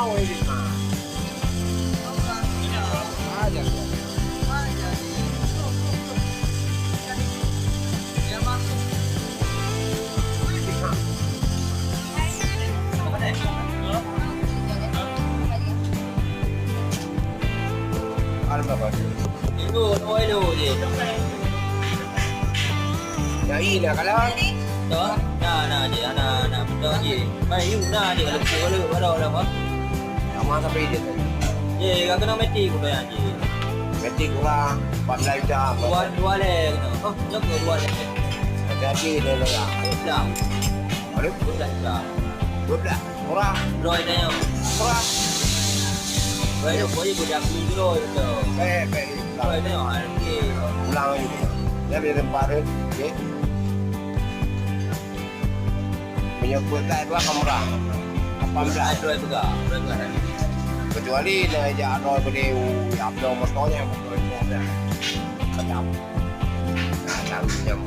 mau ini mah. Aja. Ăn mà còn Lu thôi lu gì. ya ini kalau Đó, nah gì nah betul gì. Mai yung na gì kalau lu baru lah mah. sama sampai dia. Ye, kau kena mati kau yang gì. Mesti kurang 14 jam. Dua le kena. Oh, jauh dua le. Jadi dia lah. Dah. Ada Dah. 12 kurang Rồi nè. kurang. Rồi nó có gì của đặc biệt rồi đó. Rồi nó hỏi gì. Ulang lagi. Dia bila tempat dia, okey. Menyebut tak dua kamera. 18. Rồi juga. Rồi juga. Kecuali nak ajak Arnold boleh upload motornya motor dia. Macam. Nah, jam